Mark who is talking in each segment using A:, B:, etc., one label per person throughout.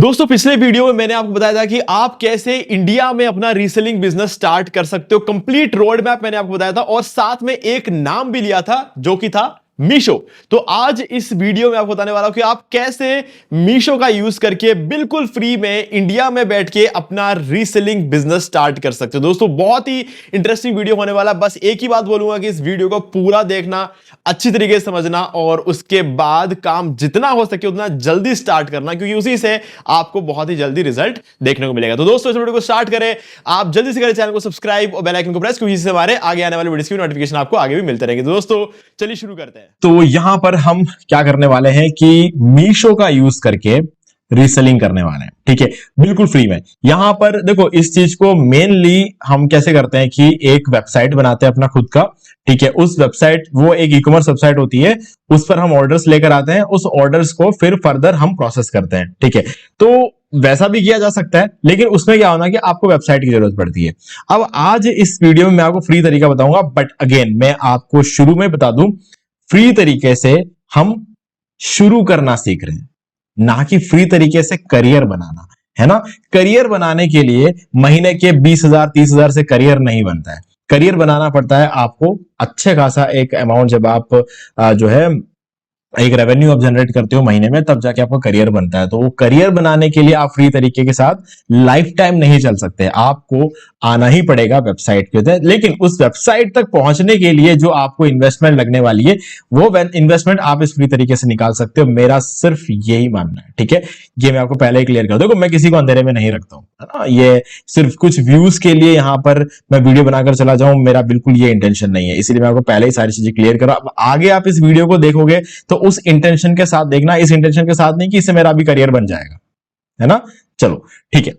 A: दोस्तों पिछले वीडियो में मैंने आपको बताया था कि आप कैसे इंडिया में अपना रीसेलिंग बिजनेस स्टार्ट कर सकते हो। कंप्लीट रोड मैप मैंने आपको बताया था और साथ में एक नाम भी लिया था जो कि था मीशो। तो आज इस वीडियो में आपको बताने वाला हूं कि आप कैसे मीशो का यूज करके बिल्कुल फ्री में इंडिया में बैठ के अपना रीसेलिंग बिजनेस स्टार्ट कर सकते हो। दोस्तों बहुत ही इंटरेस्टिंग वीडियो होने वाला। बस एक ही बात बोलूंगा कि इस वीडियो को पूरा देखना, अच्छी तरीके से समझना और उसके बाद काम जितना हो सके उतना जल्दी स्टार्ट करना, क्योंकि उसी से आपको बहुत ही जल्दी रिजल्ट देखने को मिलेगा। तो दोस्तों इस वीडियो को स्टार्ट करें, आप जल्दी से करें चैनल को सब्सक्राइब और बेल आइकन को प्रेस, क्योंकि इससे हमारे आगे आने वाले वीडियोस की नोटिफिकेशन आपको आगे भी मिलते रहेंगे। तो दोस्तों चलिए शुरू करते हैं।
B: तो यहां पर हम क्या करने वाले हैं कि मीशो का यूज करके रीसेलिंग करने वाले हैं। ठीक है, बिल्कुल फ्री में। यहां पर देखो, इस चीज को मेनली हम कैसे करते हैं कि एक वेबसाइट बनाते हैं अपना खुद का। ठीक है, उस वेबसाइट, वो एक ई कॉमर्स वेबसाइट होती है, उस पर हम ऑर्डर्स लेकर आते हैं, उस ऑर्डर्स को फिर फर्दर हम प्रोसेस करते हैं। ठीक है, तो वैसा भी किया जा सकता है, लेकिन उसमें क्या होना कि आपको वेबसाइट की जरूरत पड़ती है। अब आज इस वीडियो में मैं आपको फ्री तरीका बताऊंगा, बट अगेन मैं आपको शुरू में बता दूं, फ्री तरीके से हम शुरू करना सीख रहे हैं, ना कि फ्री तरीके से करियर बनाना, है ना। करियर बनाने के लिए महीने के 20,000 30,000 से करियर नहीं बनता है। करियर बनाना पड़ता है आपको अच्छे खासा एक अमाउंट, जब आप जो है एक रेवेन्यू आप जनरेट करते हो महीने में, तब जाके आपका करियर बनता है। तो वो करियर बनाने के लिए आप फ्री तरीके के साथ लाइफ टाइम नहीं चल सकते, आपको आना ही पड़ेगा वेबसाइट के ऊपर। लेकिन उस वेबसाइट तक पहुंचने के लिए जो आपको इन्वेस्टमेंट लगने वाली है, वो इन्वेस्टमेंट आप इस फ्री तरीके से निकाल सकते हो। मेरा सिर्फ यही मानना है। ठीक है, ये मैं आपको पहले ही क्लियर कर दूं। देखो, मैं किसी को अंधेरे में नहीं रखता हूं, है ना। ये सिर्फ कुछ व्यूज के लिए यहां पर मैं वीडियो बनाकर चला जाऊं, मेरा बिल्कुल ये इंटेंशन नहीं है। इसीलिए मैं आपको पहले ही सारी चीजें क्लियर करा। अब आगे आप इस वीडियो को देखोगे तो उस इंटेंशन के साथ देखना, इस इंटेंशन के साथ नहीं कि इससे मेरा भी करियर बन जाएगा, है ना। चलो ठीक है,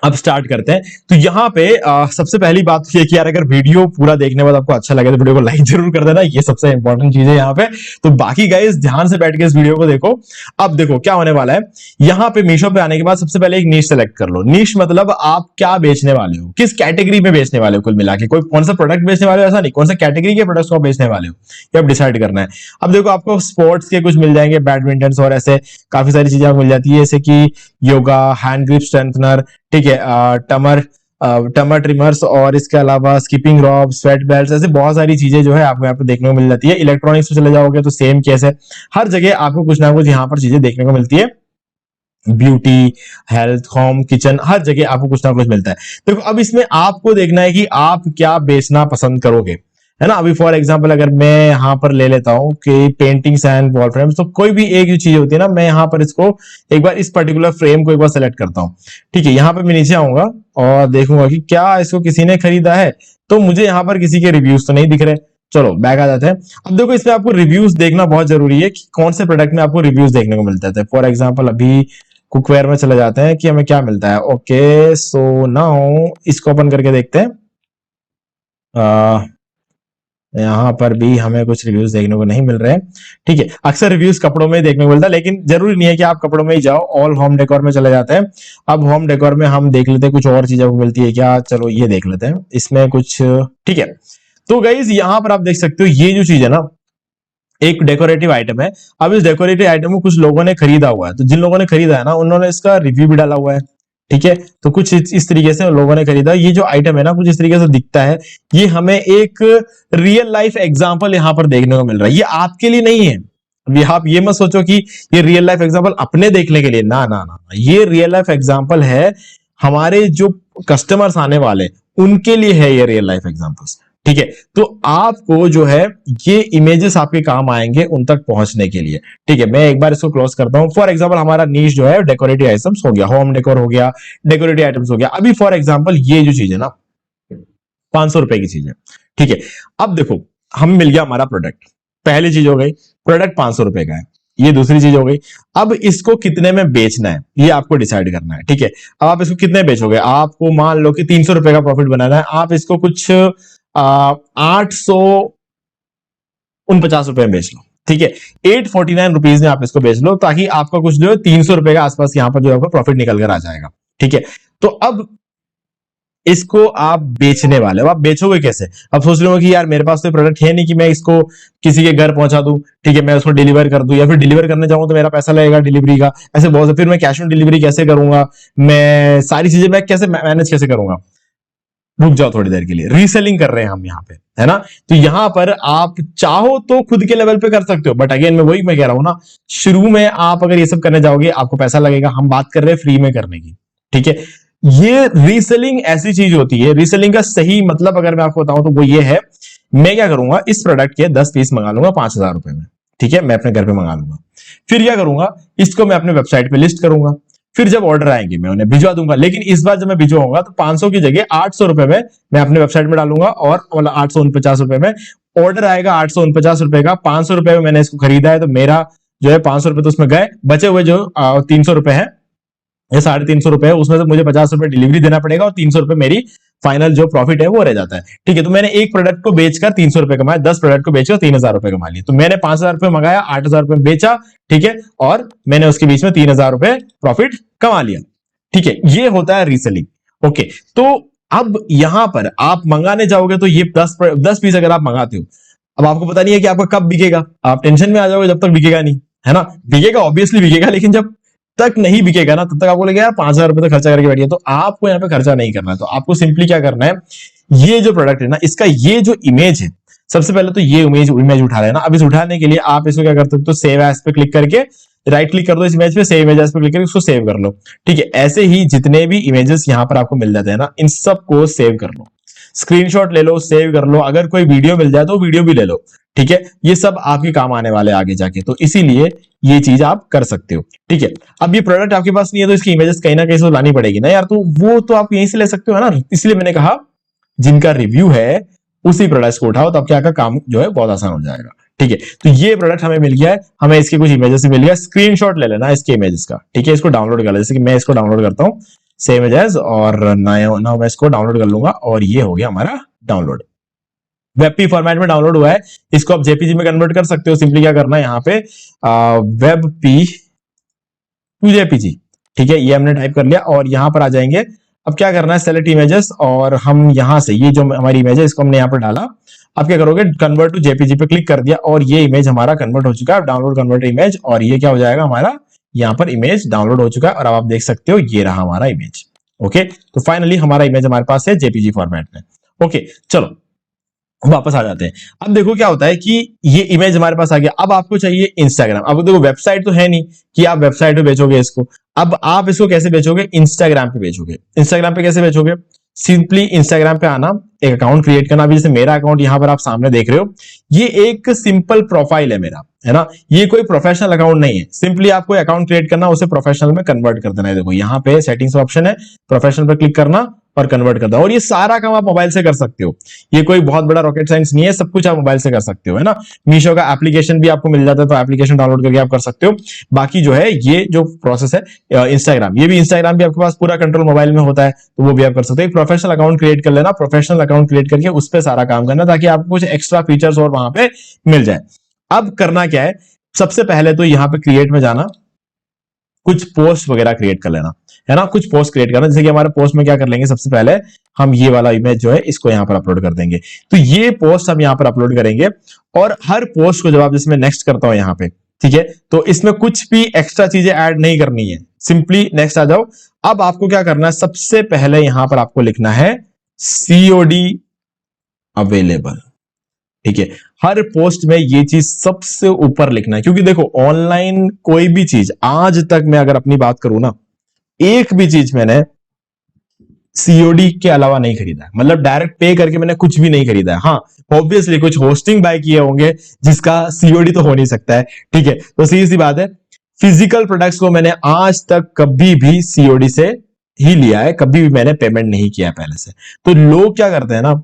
B: अब स्टार्ट करते हैं। तो यहां पे सबसे पहली बात ये कि यार, अगर वीडियो पूरा देखने के बाद आपको अच्छा लगे तो वीडियो को लाइक जरूर कर देना, ये सबसे इंपॉर्टेंट चीज है यहां पे। तो बाकी गाइस ध्यान से बैठ के इस वीडियो को देखो। अब देखो क्या होने वाला है। यहां पे मीशो पे आने के बाद सबसे पहले एक नीश सेलेक्ट कर लो। नीश मतलब आप क्या बेचने वाले हो, किस कैटेगरी में बेचने वाले हो। कुल मिला के कोई कौन सा प्रोडक्ट बेचने वाले हो ऐसा नहीं, कौन सा कैटेगरी के प्रोडक्ट्स को बेचने वाले हो, ये आप डिसाइड करना है। अब देखो, आपको स्पोर्ट्स के कुछ मिल जाएंगे, बैडमिंटन और ऐसे काफी सारी चीजें आपको मिल जाती है, जैसे कि योगा, हैंड ग्रिप स्ट्रेंथनर, ठीक है, टमर ट्रिमर्स, और इसके अलावा स्कीपिंग रॉप, स्वेट बेल्ट, ऐसे बहुत सारी चीजें जो है आपको यहाँ पे देखने को मिल जाती है। इलेक्ट्रॉनिक्स में चले जाओगे तो सेम केस है, हर जगह आपको कुछ ना कुछ यहाँ पर चीजें देखने को मिलती है। ब्यूटी, हेल्थ, होम, किचन, हर जगह आपको कुछ ना कुछ मिलता है। देखो, अब इसमें आपको देखना है कि आप क्या बेचना पसंद करोगे, है ना। अभी फॉर एग्जांपल अगर मैं यहां पर ले लेता हूं कि पेंटिंग्स एंड वॉल फ्रेम्स, तो कोई भी एक जो चीज होती है ना, मैं यहां पर इसको एक बार, इस पर्टिकुलर फ्रेम को एक बार सेलेक्ट करता हूं। ठीक है, यहां पर मैं नीचे आऊंगा और देखूंगा कि क्या इसको किसी ने खरीदा है। तो मुझे यहां पर किसी के रिव्यूज तो नहीं दिख रहे। चलो बैक आ जाते हैं। अब देखो, इसमें आपको रिव्यूज देखना बहुत जरूरी है कि कौन से प्रोडक्ट में आपको रिव्यूज देखने को मिलते हैं। फॉर एग्जाम्पल अभी कुकवेयर में चले जाते हैं कि हमें क्या मिलता है। ओके, सो नाउ इसको ओपन करके देखते हैं। यहां पर भी हमें कुछ रिव्यूज देखने को नहीं मिल रहे हैं। ठीक है, अक्सर रिव्यूज कपड़ों में देखने को मिलता है, लेकिन जरूरी नहीं है कि आप कपड़ों में ही जाओ। ऑल होम डेकोर में चले जाते हैं। अब होम डेकोर में हम देख लेते हैं कुछ और चीजें मिलती है क्या। चलो ये देख लेते हैं इसमें कुछ। ठीक है, तो गाइज यहां पर आप देख सकते हो, ये जो चीज है ना, एक डेकोरेटिव आइटम है। अब इस डेकोरेटिव आइटम को कुछ लोगों ने खरीदा हुआ है, तो जिन लोगों ने खरीदा है ना, उन्होंने इसका रिव्यू भी डाला हुआ है। ठीक है, तो कुछ इस तरीके से लोगों ने खरीदा। ये जो आइटम है ना, कुछ इस तरीके से दिखता है। ये हमें एक रियल लाइफ एग्जांपल यहां पर देखने को मिल रहा है। ये आपके लिए नहीं है। अभी आप ये मत सोचो कि ये रियल लाइफ एग्जांपल अपने देखने के लिए, ना ना ना, ये रियल लाइफ एग्जांपल है हमारे जो कस्टमर्स आने वाले, उनके लिए है ये रियल लाइफ एग्जांपल्स। ठीक है, तो आपको जो है ये इमेजेस आपके काम आएंगे उन तक पहुंचने के लिए। ठीक है, मैं एक बार इसको क्लोज करता हूं। फॉर एग्जांपल हमारा नीश जो है डेकोरेटिव आइटम्स हो गया, होम डेकोर हो गया, डेकोरेटिव आइटम्स हो गया। अभी फॉर एग्जांपल ये जो चीज है ना, 500 रुपए की चीज है। ठीक है, अब देखो, हम मिल गया हमारा प्रोडक्ट। पहली चीज हो गई, प्रोडक्ट 500 रुपए का है। ये दूसरी चीज हो गई। अब इसको कितने में बेचना है ये आपको डिसाइड करना है। ठीक है, अब आप इसको कितने बेचोगे। आपको मान लो कि 300 रुपए का प्रॉफिट बनाना है, आप इसको कुछ 849 रुपए में बेच लो। ठीक है, 849 रुपीज में आप इसको बेच लो, ताकि आपका कुछ जो है 300 रुपए के आसपास यहां पर जो आपका प्रॉफिट निकल कर आ जाएगा। ठीक है, तो अब इसको आप बेचने वाले हो। आप बेचोगे कैसे? अब सोच रहे हो कि यार मेरे पास तो प्रोडक्ट है नहीं कि मैं इसको किसी के घर पहुंचा दूं, ठीक है, मैं उसको डिलीवर कर दूं, या फिर डिलीवर करने जाऊं तो मेरा पैसा लगेगा डिलीवरी का, ऐसे बहुत से, फिर मैं कैश ऑन डिलीवरी कैसे करूंगा, मैं सारी चीजें मैं कैसे मैनेज कैसे करूंगा। रुक जाओ थोड़ी देर के लिए, रीसेलिंग कर रहे हैं हम यहाँ पे, है ना। तो यहां पर आप चाहो तो खुद के लेवल पे कर सकते हो, बट अगेन मैं कह रहा हूं ना, शुरू में आप अगर ये सब करने जाओगे आपको पैसा लगेगा। हम बात कर रहे हैं फ्री में करने की, ठीक है। ये रीसेलिंग ऐसी चीज होती है, रीसेलिंग का सही मतलब अगर मैं आपको बताऊं तो वो ये है, मैं क्या करूंगा, इस प्रोडक्ट के 10 पीस मंगा लूंगा 5,000 रुपए में, ठीक है, मैं अपने घर पे मंगा लूंगा। फिर क्या करूंगा, इसको मैं अपने वेबसाइट पे लिस्ट करूंगा, फिर जब ऑर्डर आएंगे मैं उन्हें भिजवा दूंगा। लेकिन इस बार जब मैं भिजवाऊंगा तो 500 की जगह 800 रुपए में मैं अपने वेबसाइट में डालूंगा, और 849 रुपए में ऑर्डर आएगा 849 रुपए का। 500 रुपए में मैंने इसको खरीदा है, तो मेरा जो है 500 रुपए तो उसमें गए, बचे हुए जो 300 रुपए है या 350 रुपए है, उसमें से मुझे 50 रुपए डिलीवरी देना पड़ेगा और 300 रुपए मेरी फाइनल जो प्रॉफिट है वो रह जाता है, ठीक है। तो मैंने एक प्रोडक्ट को बेचकर 300 रुपए कमाए, 10 प्रोडक्ट को बेचकर 3,000 रुपए कमा लिए। तो मैंने 5,000 रुपए मंगाया, 8,000 रुपए बेचा, ठीक है, और मैंने उसके बीच में 3,000 रुपए प्रॉफिट कमा लिया, ठीक है। ये होता है रीसेलिंग। ओके, तो अब यहां पर आप मंगाने जाओगे तो ये 10 पीस अगर आप मंगाते हो, अब आपको पता नहीं है कि आपका कब बिकेगा, आप टेंशन में आ जाओगे जब तक बिकेगा नहीं, है ना। बिकेगा, ऑब्वियसली बिकेगा, लेकिन जब तक नहीं बिकेगा ना तब तक आपको लगेगा यार 5,000 रुपए तो खर्चा करके बैठिए। तो आपको यहाँ पे खर्चा नहीं करना है, तो आपको सिंपली क्या करना है, ये जो प्रोडक्ट है ना, इसका ये जो इमेज है, सबसे पहले तो ये इमेज उठा लेना। अब इस उठाने के लिए आप इसको क्या कर सकते हो, सेव एज पे क्लिक करके राइट क्लिक कर दो इस इमेज पे, सेव इमेज पे क्लिक करके उसको सेव कर लो, ठीक है। ऐसे ही जितने भी इमेजेस यहाँ पर आपको मिल जाते हैं ना, इन सबको सेव कर लो, स्क्रीनशॉट ले लो, सेव कर लो। अगर कोई वीडियो मिल जाए तो वीडियो भी ले लो, ठीक है। ये सब आपके काम आने वाले आगे जाके, तो इसीलिए ये चीज आप कर सकते हो, ठीक है। अब ये प्रोडक्ट आपके पास नहीं है तो इसकी इमेजेस कहीं ना कहीं से लानी पड़ेगी ना यार, तो वो तो आप यहीं से ले सकते हो, है ना। इसलिए मैंने कहा जिनका रिव्यू है उसी प्रोडक्ट को उठाओ, तब क्या का काम जो है बहुत आसान हो जाएगा, ठीक है। तो ये प्रोडक्ट हमें मिल गया है, हमें इसके कुछ इमेजेस मिल गया, स्क्रीनशॉट ले लेना इसके इमेजेस का, ठीक है। इसको डाउनलोड कर लेना, जैसे कि मैं इसको डाउनलोड करता हूं सेम इमेजेस, और नाउ मैं इसको डाउनलोड कर लूंगा, और ये हो गया हमारा डाउनलोड। वेबपी फॉर्मेट में डाउनलोड हुआ है, इसको आप जेपीजी में कन्वर्ट कर सकते हो। सिंपली क्या करना है यहाँ पे, वेबपी टू जेपीजी, ठीक है, ये हमने टाइप कर लिया, और यहां पर आ जाएंगे। अब क्या करना है, सेलेक्ट इमेजेस, और हम यहां से ये जो हमारी इमेज है इसको हमने यहाँ पर डाला। अब क्या करोगे, कन्वर्ट टू जेपीजी पे क्लिक कर दिया, और ये इमेज हमारा कन्वर्ट हो चुका है। डाउनलोड कन्वर्ट इमेज, और ये क्या हो जाएगा हमारा, यहाँ पर इमेज डाउनलोड हो चुका है, और अब आप देख सकते हो ये रहा हमारा इमेज। ओके, तो फाइनली हमारा इमेज हमारे पास है जेपीजी फॉर्मेट में। ओके, चलो वापस आ जाते हैं। अब देखो क्या होता है कि ये इमेज हमारे पास आ गया। अब आपको चाहिए इंस्टाग्राम। अब देखो वेबसाइट तो है नहीं कि आप वेबसाइट पे बेचोगे इसको। अब आप इसको कैसे बेचोगे, इंस्टाग्राम पे बेचोगे। इंस्टाग्राम पे कैसे बेचोगे, सिंपली इंस्टाग्राम पे आना, एक अकाउंट क्रिएट करना। अभी जैसे मेरा अकाउंट यहां पर आप सामने देख रहे हो, ये एक सिंपल प्रोफाइल है मेरा, है ना। ये कोई प्रोफेशनल अकाउंट नहीं है। सिंपली आपको अकाउंट क्रिएट करना, उसे प्रोफेशनल में कन्वर्ट कर देना है। देखो यहाँ पे सेटिंग्स ऑप्शन है, प्रोफेशनल पर क्लिक करना और कन्वर्ट कर दो, और ये सारा काम आप मोबाइल से कर सकते हो। ये कोई बहुत बड़ा रॉकेट साइंस नहीं है, सब कुछ आप मोबाइल से कर सकते हो, है ना। मीशो का एप्लीकेशन भी आपको मिल जाता है, तो एप्लीकेशन डाउनलोड करके आप कर सकते हो। बाकी जो है ये जो प्रोसेस है इंस्टाग्राम, ये भी इंस्टाग्राम भी आपके पास पूरा कंट्रोल मोबाइल में होता है, तो वो भी आप कर सकते हो। एक प्रोफेशनल अकाउंट क्रिएट कर लेना, प्रोफेशनल अकाउंट क्रिएट करके उस पर सारा काम करना, ताकि आपको कुछ एक्स्ट्रा फीचर्स और वहां पे मिल जाए। अब करना क्या है, सबसे पहले तो यहाँ पे क्रिएट में जाना, कुछ पोस्ट वगैरह क्रिएट कर लेना, है ना। कुछ पोस्ट क्रिएट करना, जैसे कि हमारे पोस्ट में क्या कर लेंगे, सबसे पहले हम ये वाला इमेज जो है इसको यहाँ पर अपलोड कर देंगे। तो ये पोस्ट हम यहाँ पर अपलोड करेंगे, और हर पोस्ट को जब आप, जैसे मैं नेक्स्ट करता हूं यहाँ पे, ठीक है, तो इसमें कुछ भी एक्स्ट्रा चीजें ऐड नहीं करनी है, सिंपली नेक्स्ट आ जाओ। अब आपको क्या करना है, सबसे पहले यहां पर आपको लिखना है सीओडी अवेलेबल, ठीक है। हर पोस्ट में ये चीज सबसे ऊपर लिखना है, क्योंकि देखो ऑनलाइन कोई भी चीज आज तक मैं अगर अपनी बात करूं ना, एक भी चीज मैंने सीओडी के अलावा नहीं खरीदा है, मतलब डायरेक्ट पे करके मैंने कुछ भी नहीं खरीदा है। हाँ, ऑब्वियसली कुछ होस्टिंग बाय किए होंगे जिसका सीओडी तो हो नहीं सकता है, ठीक है। तो सीधी सी बात है, फिजिकल प्रोडक्ट्स को मैंने आज तक कभी भी सीओडी से ही लिया है, कभी भी मैंने पेमेंट नहीं किया है पहले से। तो लोग क्या करते हैं ना,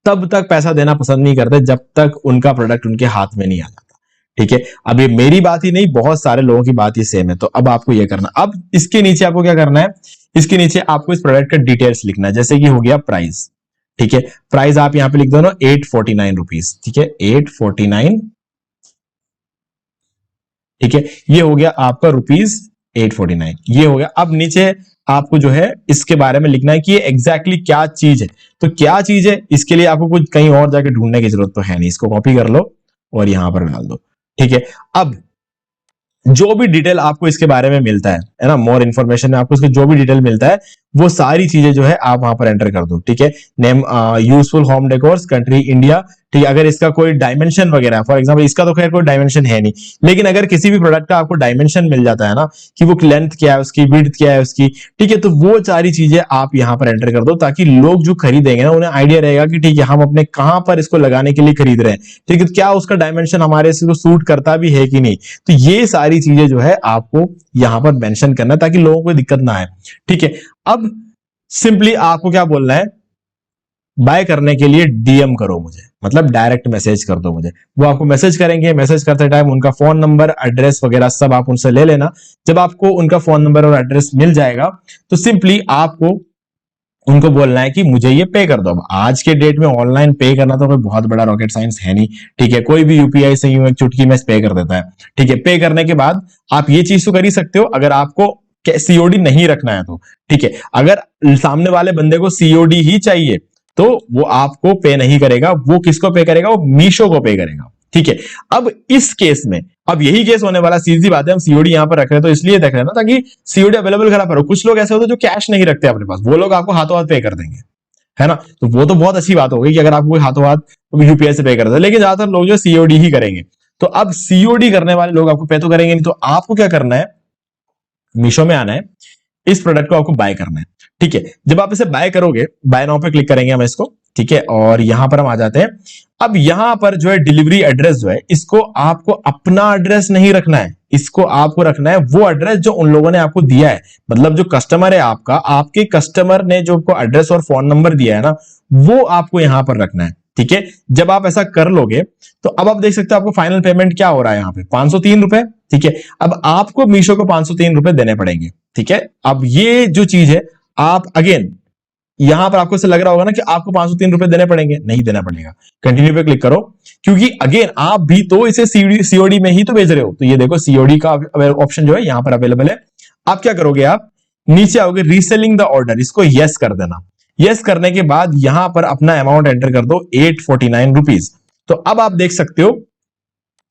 B: तब तक पैसा देना पसंद नहीं करते जब तक उनका प्रोडक्ट उनके हाथ में नहीं आ जाता, ठीक है। अब ये मेरी बात ही नहीं, बहुत सारे लोगों की बात ही सेम है। तो अब आपको ये करना, अब इसके नीचे आपको क्या करना है, इसके नीचे आपको इस प्रोडक्ट का डिटेल्स लिखना है, जैसे कि हो गया प्राइस, ठीक है। प्राइस आप यहां पे लिख दो ना 849 रुपीज, ठीक है, 849, ठीक है। ये हो गया आपका रुपीज 849 ये हो गया। अब नीचे आपको जो है इसके बारे में लिखना है कि ये एग्जैक्टली क्या चीज है। तो क्या चीज है इसके लिए आपको कुछ कहीं और जाके ढूंढने की जरूरत तो है नहीं, इसको कॉपी कर लो और यहां पर डाल दो, ठीक है। अब जो भी डिटेल आपको इसके बारे में मिलता है ना, मोर इन्फॉर्मेशन में आपको इसके जो भी डिटेल मिलता है वो सारी चीजें जो है आप वहां पर एंटर कर दो, ठीक है। Name useful home decors, country India, ठीक है। अगर इसका कोई डायमेंशन वगैरह, फॉर एग्जांपल इसका तो खैर कोई डायमेंशन है नहीं, लेकिन अगर किसी भी प्रोडक्ट का आपको डायमेंशन मिल जाता है ना कि वो लेंथ क्या है उसकी, विड्थ क्या है उसकी, ठीक है, तो वो सारी चीजें आप यहां पर एंटर कर दो ताकि लोग जो खरीदेंगे ना उन्हें आइडिया रहेगा कि ठीक है हम अपने कहां पर इसको लगाने के लिए खरीद रहे हैं, ठीक है, क्या उसका डायमेंशन हमारे से सूट करता भी है कि नहीं। तो ये सारी चीजें जो है आपको यहां पर मेंशन करना है ताकि लोगों को दिक्कत ना आए, ठीक है। अब सिंपली आपको क्या बोलना है, बाय करने के लिए डीएम करो मुझे, मतलब डायरेक्ट मैसेज कर दो मुझे। वो आपको मैसेज करेंगे, मैसेज करते टाइम उनका फोन नंबर, एड्रेस वगैरह सब आप उनसे ले लेना। जब आपको उनका फोन नंबर और एड्रेस मिल जाएगा तो सिंपली आपको उनको बोलना है कि मुझे ये पे कर दो। अब आज के डेट में ऑनलाइन पे करना तो कोई बहुत बड़ा रॉकेट साइंस है नहीं, ठीक है, कोई भी यूपीआई से यूं एक चुटकी में पे कर देता है, ठीक है। पे करने के बाद आप ये चीज तो कर ही सकते हो अगर आपको सीओडी नहीं रखना है तो, ठीक है। अगर सामने वाले बंदे को सीओडी ही चाहिए तो वो आपको पे नहीं करेगा, वो किसको पे करेगा, वो मीशो को पे करेगा, ठीक है। अब इस केस में अब यही केस होने वाला, सीधी बात है, हम सीओडी यहां पर रख रहे हैं तो इसलिए देख रहे हैं ना ताकि सीओडी अवेलेबल करा पर। कुछ लोग ऐसे होते हैं जो कैश नहीं रखते अपने पास, वो लोग आपको हाथों हाथ पे कर देंगे, है ना। तो वो तो बहुत अच्छी बात हो गई कि अगर आपको कोई हाथों हाथ यूपीआई से पे कर दे, लेकिन ज्यादातर लोग जो सीओडी ही करेंगे। तो अब सीओडी करने वाले लोग आपको पे तो करेंगे नहीं, तो आपको क्या करना है, मीशो में आना है, इस प्रोडक्ट को आपको बाय करना है, ठीक है। जब आप इसे बाय करोगे, बाय नाउ पे क्लिक करेंगे हम इसको, ठीक है, और यहां पर हम आ जाते हैं। अब यहां पर जो है डिलीवरी एड्रेस जो है, इसको आपको अपना एड्रेस नहीं रखना है, इसको आपको रखना है वो एड्रेस जो उन लोगों ने आपको दिया है। मतलब जो कस्टमर है आपका, आपके कस्टमर ने जो आपको एड्रेस और फोन नंबर दिया है ना, वो आपको यहां पर रखना है, ठीक है। जब आप ऐसा कर लोगे तो अब आप देख सकते हो आपको फाइनल पेमेंट क्या हो रहा है यहाँ पे, 503 रुपए, ठीक है। अब आपको मीशो को 503 रुपए देने पड़ेंगे, ठीक है। अब ये जो चीज है, आप अगेन यहां पर आपको ऐसा लग रहा होगा ना कि आपको 503 रुपए देने पड़ेंगे, नहीं देना पड़ेगा। कंटिन्यू पे क्लिक करो, क्योंकि अगेन आप भी तो इसे सीओडी में ही तो भेज रहे हो। तो ये देखो सीओडी का ऑप्शन जो है यहां पर अवेलेबल है। आप क्या करोगे, आप नीचे आओगे, रीसेलिंग द ऑर्डर, इसको यस कर देना। यस करने के बाद यहां पर अपना अमाउंट एंटर कर दो, 849 रुपीज। तो अब आप देख सकते हो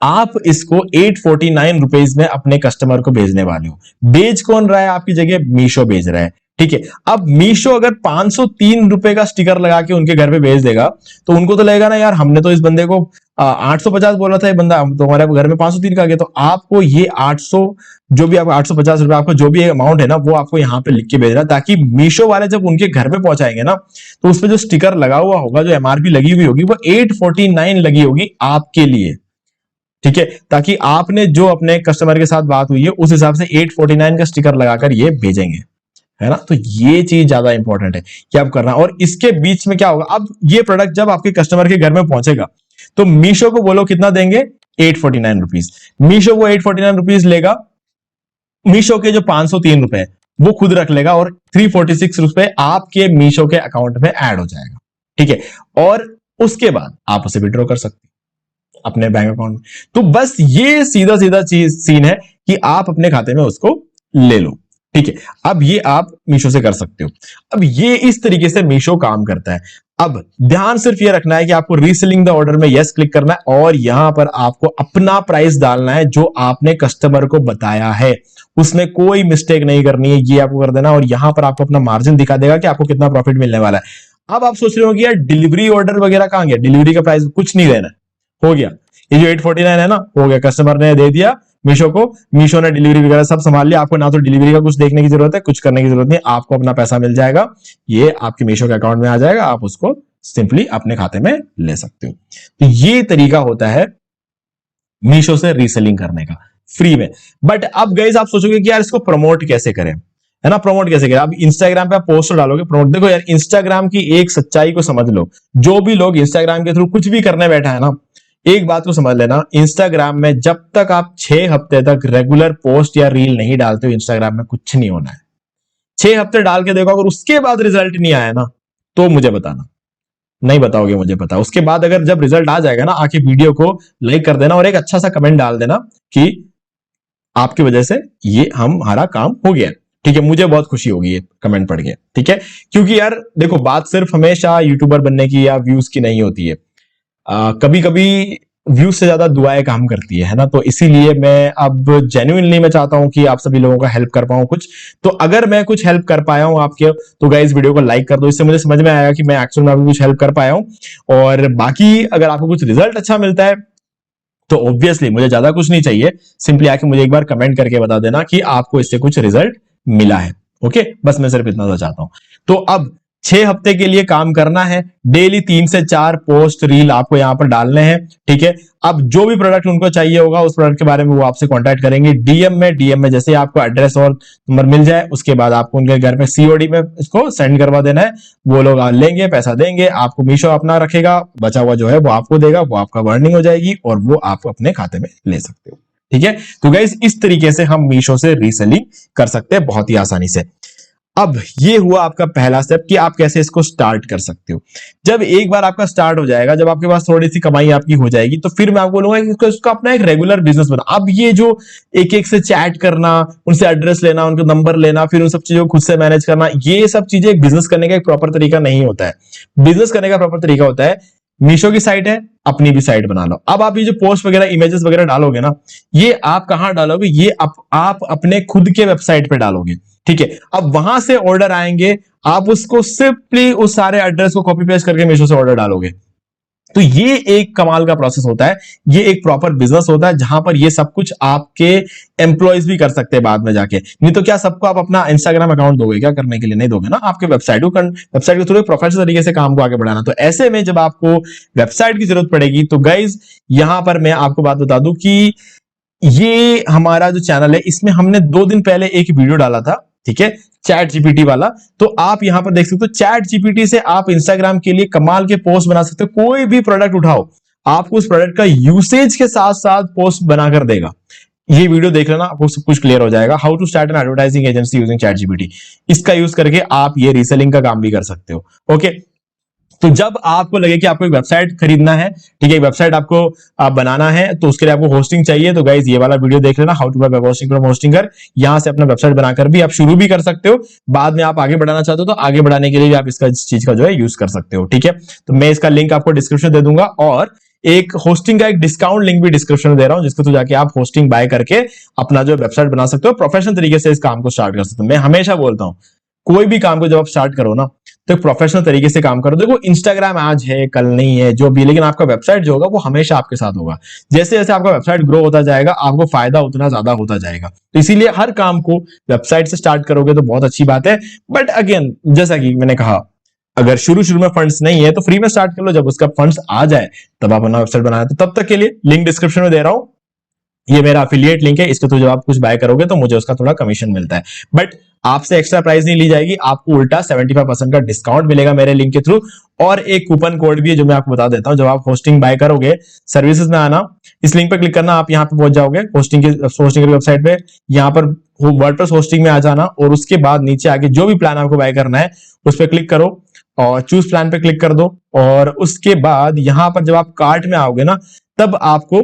B: आप इसको 849 रुपीज में अपने कस्टमर को भेजने वाले हो। बेच कौन रहा है आपकी जगह, मीशो भेज रहा है, ठीक है। अब मीशो अगर 503 रुपए का स्टिकर लगा के उनके घर पे भेज देगा तो उनको तो लगेगा ना यार, हमने तो इस बंदे को 850 बोला था, ये बंदा तो हमारे घर में 503 का आ गया। तो आपको ये 800 जो भी आपको 850 रुपए आपको जो भी अमाउंट है ना, वो आपको यहाँ पे लिख के भेजना, ताकि मीशो वाले जब उनके घर पे पहुंचाएंगे ना तो उस पर जो स्टिकर लगा हुआ होगा, जो एमआरपी लगी हुई होगी, वो 849 लगी होगी आपके लिए, ठीक है। ताकि आपने जो अपने कस्टमर के साथ बात हुई है उस हिसाब से 849 का स्टिकर लगाकर ये भेजेंगे, है ना। तो ये चीज ज्यादा इंपॉर्टेंट है कि आप करना। और इसके बीच में क्या होगा, अब ये प्रोडक्ट जब आपके कस्टमर के घर में पहुंचेगा तो मीशो को बोलो कितना देंगे, 849 रुपीज। मीशो वो 849 रुपीज लेगा, मीशो के जो 503 रुपए वो खुद रख लेगा और 346 रुपए आपके मीशो के अकाउंट में ऐड हो जाएगा, ठीक है। और उसके बाद आप उसे विड्रॉ कर सकते हैं अपने बैंक अकाउंट में। तो बस ये सीधा सीधा चीज सीन है कि आप अपने खाते में उसको ले लो, ठीक है। अब ये आप मीशो से कर सकते हो। अब ये इस तरीके से मीशो काम करता है। अब ध्यान सिर्फ ये रखना है कि आपको रीसेलिंग द ऑर्डर में यस क्लिक करना है और यहां पर आपको अपना प्राइस डालना है जो आपने कस्टमर को बताया है, उसमें कोई मिस्टेक नहीं करनी है, ये आपको कर देना। और यहां पर आपको अपना मार्जिन दिखा देगा कि आपको कितना प्रॉफिट मिलने वाला है। अब आप सोच रहे हो कि यार डिलीवरी ऑर्डर वगैरह कहां गया, डिलीवरी का प्राइस कुछ नहीं देना, हो गया। ये जो 849 है ना, हो गया, कस्टमर ने दे दिया मीशो को, मीशो ने डिलीवरी वगैरह सब संभाल लिया। आपको ना तो डिलीवरी का कुछ देखने की जरूरत है, कुछ करने की जरूरत नहीं, आपको अपना पैसा मिल जाएगा, ये आपके मीशो के अकाउंट में आ जाएगा, आप उसको सिंपली अपने खाते में ले सकते हो। तो ये तरीका होता है मीशो से रीसेलिंग करने का फ्री में। बट अब गाइस आप सोचोगे कि यार इसको प्रमोट कैसे करें, है ना, प्रमोट कैसे करें। अब इंस्टाग्राम पे आप पोस्ट डालोगे प्रमोट, देखो यार इंस्टाग्राम की एक सच्चाई को समझ लो, जो भी लोग इंस्टाग्राम के थ्रू कुछ भी करने बैठा है ना, एक बात को समझ लेना, इंस्टाग्राम में जब तक आप 6 हफ्ते तक रेगुलर पोस्ट या रील नहीं डालते हो, इंस्टाग्राम में कुछ नहीं होना है। 6 हफ्ते डाल के देखो, अगर उसके बाद रिजल्ट नहीं आया ना तो मुझे बताना, नहीं बताओगे मुझे पता। उसके बाद अगर जब रिजल्ट आ जाएगा ना, आके वीडियो को लाइक कर देना और एक अच्छा सा कमेंट डाल देना कि आपकी वजह से ये हमारा काम हो गया। ठीक है, मुझे बहुत खुशी होगी ये कमेंट पढ़ के। ठीक है, क्योंकि यार देखो, बात सिर्फ हमेशा यूट्यूबर बनने की या व्यूज की नहीं होती है। कभी कभी व्यूज से ज्यादा दुआएं काम करती है ना। तो इसीलिए मैं अब जेन्युइनली मैं चाहता हूं कि आप सभी लोगों का हेल्प कर पाऊं कुछ। तो अगर मैं कुछ हेल्प कर पाया हूं आपके, तो गाइस वीडियो को लाइक कर दो। इससे मुझे समझ में आएगा कि मैं एक्चुअल में आपको कुछ हेल्प कर पाया हूं। और बाकी अगर आपको कुछ रिजल्ट अच्छा मिलता है तो ऑब्वियसली मुझे ज्यादा कुछ नहीं चाहिए, सिंपली आके मुझे एक बार कमेंट करके बता देना कि आपको इससे कुछ रिजल्ट मिला है। ओके, बस मैं सिर्फ इतना सा चाहता हूं। तो अब 6 हफ्ते के लिए काम करना है। डेली 3 से 4 पोस्ट रील आपको यहां पर डालने हैं। ठीक है, अब जो भी प्रोडक्ट उनको चाहिए होगा उस प्रोडक्ट के बारे में वो आपसे कांटेक्ट करेंगे डीएम में जैसे आपको एड्रेस और नंबर मिल जाए, उसके बाद आपको उनके घर पे सीओडी में इसको सेंड करवा देना है। वो लोग लेंगे, पैसा देंगे, आपको मीशो अपना रखेगा, बचा हुआ जो है वो आपको देगा, वो आपका अर्निंग हो जाएगी और वो आप अपने खाते में ले सकते हो। ठीक है, तो गाइस इस तरीके से हम मीशो से रीसेलिंग कर सकते हैं बहुत ही आसानी से। अब ये हुआ आपका पहला स्टेप कि आप कैसे इसको स्टार्ट कर सकते हो। जब एक बार आपका स्टार्ट हो जाएगा, जब आपके पास थोड़ी सी कमाई आपकी हो जाएगी, तो फिर मैं आपको बोलूंगा कि इसका अपना एक रेगुलर बिजनेस बना। अब ये जो एक एक से चैट करना, उनसे एड्रेस लेना, उनका नंबर लेना, फिर उन सब चीजों को खुद से मैनेज करना, ये सब चीजें एक बिजनेस करने का एक प्रॉपर तरीका नहीं होता है। बिजनेस करने का प्रॉपर तरीका होता है, मीशो की साइट है, अपनी भी साइट बना लो। अब आप ये जो पोस्ट वगैरह इमेजेस वगैरह डालोगे ना, ये आप कहां डालोगे, ये आप अपने खुद के वेबसाइट पे डालोगे। ठीक है, अब वहां से ऑर्डर आएंगे, आप उसको सिंपली उस सारे एड्रेस को कॉपी पेस्ट करके मीशो से ऑर्डर डालोगे। तो ये एक कमाल का प्रोसेस होता है, ये एक प्रॉपर बिजनेस होता है जहां पर ये सब कुछ आपके एम्प्लॉयज भी कर सकते हैं बाद में जाके। नहीं तो क्या सबको आप अपना इंस्टाग्राम अकाउंट दोगे क्या करने के लिए? नहीं दोगे ना। आपके वेबसाइट के थ्रू प्रोफेशनल तरीके से काम को आगे बढ़ाना। तो ऐसे में जब आपको वेबसाइट की जरूरत पड़ेगी, तो गाइज यहां पर मैं आपको बात बता दूं कि ये हमारा जो चैनल है, इसमें हमने 2 दिन पहले एक वीडियो डाला था। ठीक है, चैट जीपीटी वाला। तो आप यहां पर देख सकते हो, चैट जीपीटी से आप इंस्टाग्राम के लिए कमाल के पोस्ट बना सकते हो। कोई भी प्रोडक्ट उठाओ, आपको उस प्रोडक्ट का यूसेज के साथ साथ पोस्ट बनाकर देगा। ये वीडियो देख लेना, आपको सब कुछ क्लियर हो जाएगा। How to start an advertising agency using chat GPT. इसका यूज करके आप ये रीसेलिंग का काम भी कर सकते हो। ओके, तो जब आपको लगे कि आपको एक वेबसाइट खरीदना है, ठीक है, वेबसाइट आपको बनाना है, तो उसके लिए आपको होस्टिंग चाहिए, तो गाइज ये वाला वीडियो देख लेना, how to buy web hosting from Hostinger. यहां से अपना वेबसाइट बनाकर भी आप शुरू भी कर सकते हो। बाद में आप आगे बढ़ाना चाहते हो तो आगे बढ़ाने के लिए भी आप इस चीज का जो है यूज कर सकते हो। ठीक है, तो मैं इसका लिंक आपको डिस्क्रिप्शन दे दूंगा और एक होस्टिंग का एक डिस्काउंट लिंक भी डिस्क्रिप्शन में दे रहा हूं, जिसको तो जाके आप होस्टिंग बाय करके अपना जो वेबसाइट बना सकते हो, प्रोफेशनल तरीके से इस काम को स्टार्ट कर सकते हो। मैं हमेशा बोलता हूं, कोई भी काम को जब आप स्टार्ट करो ना, तो प्रोफेशनल तरीके से काम करो। देखो, इंस्टाग्राम आज है कल नहीं है जो भी, लेकिन आपका वेबसाइट जो होगा वो हमेशा आपके साथ होगा। जैसे जैसे आपका वेबसाइट ग्रो होता जाएगा, आपको फायदा उतना ज्यादा होता जाएगा। तो इसीलिए हर काम को वेबसाइट से स्टार्ट करोगे तो बहुत अच्छी बात है। बट अगेन, जैसा कि मैंने कहा, अगर शुरू शुरू में फंड्स नहीं है तो फ्री में स्टार्ट कर लो, जब उसका फंड्स आ जाए तब आप अपना वेबसाइट बनाए। तो तब तक के लिए लिंक डिस्क्रिप्शन में दे रहा हूं, ये मेरा अफिलिएट लिंक है, इसके थ्रू जब आप कुछ बाय करोगे तो मुझे उसका थोड़ा कमीशन मिलता है। बट आपसे एक्स्ट्रा प्राइस नहीं ली जाएगी, आपको उल्टा 75% का डिस्काउंट मिलेगा मेरे लिंक के थ्रू। और एक कूपन कोड भी है जो मैं आपको बता देता हूं। जब आप होस्टिंग बाय करोगे, सर्विसेज में आना, इस लिंक पर क्लिक करना, आप यहां पे पहुंच जाओगे होस्टिंग की वेबसाइट पे। यहां पर वर्डप्रेस होस्टिंग में आ जाना और उसके बाद नीचे आके जो भी प्लान आपको बाय करना है उस पर क्लिक करो और चूज प्लान पे क्लिक कर दो। और उसके बाद यहां पर जब आप कार्ट में आओगे ना, तब आपको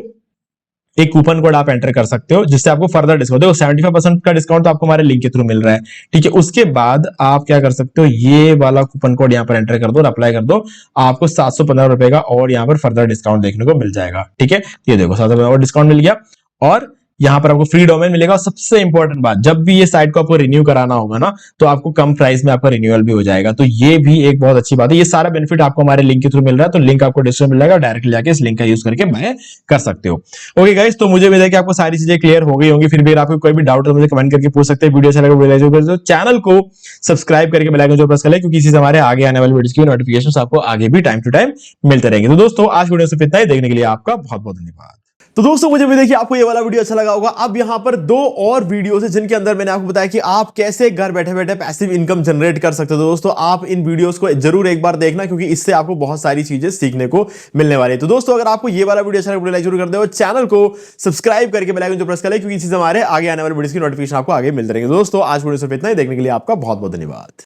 B: एक कूपन कोड आप एंटर कर सकते हो, जिससे आपको फर्दर डिस्काउंट, देखो 75% का डिस्काउंट तो आपको हमारे लिंक के थ्रू मिल रहा है। ठीक है, उसके बाद आप क्या कर सकते हो, ये वाला कूपन कोड यहाँ पर एंटर कर दो और अप्लाई कर दो, आपको 715 रुपए का और यहाँ पर फर्दर डिस्काउंट देखने को मिल जाएगा। ठीक है, ये देखो 715 और डिस्काउंट मिल गया और यहाँ पर आपको फ्री डोमेन मिलेगा। और सबसे इंपॉर्टेंट बात, जब भी ये साइट को आपको रिन्यू कराना होगा ना, तो आपको कम प्राइस में आपका रिन्यूअल भी हो जाएगा। तो ये भी एक बहुत अच्छी बात है। ये सारा बेनिफिट आपको हमारे लिंक के थ्रू मिल रहा है, तो लिंक आपको डिस्क्रिप्शन मिल जाएगा, डायरेक्टली जाके इस लिंक का यूज करके बाय कर सकते हो। ओके गाइस, तो मुझे उम्मीद है कि आपको सारी चीजें क्लियर हो गई होंगी। फिर भी आपको कोई भी डाउट है मुझे कमेंट करके पूछ सकते हैं। वीडियो अच्छा लगे तो चैनल को सब्सक्राइब करके बेल आइकन जो प्रेस कर ले, क्योंकि इसी से हमारे आगे आने वाली वीडियोस की नोटिफिकेशन आपको आगे भी टाइम टू टाइम मिलते रहेंगे। तो दोस्तों, आज वीडियो सिर्फ इतना ही, देखने के लिए आपका बहुत बहुत धन्यवाद।
A: तो दोस्तों, मुझे भी देखिए आपको ये वाला वीडियो अच्छा लगा होगा। अब यहां पर 2 और वीडियोस है जिनके अंदर मैंने आपको बताया कि आप कैसे घर बैठे बैठे पैसिव इनकम जनरेट कर सकते हो। दोस्तों, आप इन वीडियोस को जरूर एक बार देखना, क्योंकि इससे आपको बहुत सारी चीजें सीखने को मिलने वाली है। तो दोस्तों, अगर आपको ये वाला वीडियो अच्छा लगा, लाइक जरूर कर दो, चैनल को सब्सक्राइब करके बेल आइकन जो प्रेस कर ले, क्योंकि इसी से हमारे आगे आने वाले वीडियोस की नोटिफिकेशन आपको आगे मिलते रहेंगे। दोस्तों, आज वीडियो सिर्फ इतना ही, देखने के लिए आपका बहुत बहुत धन्यवाद।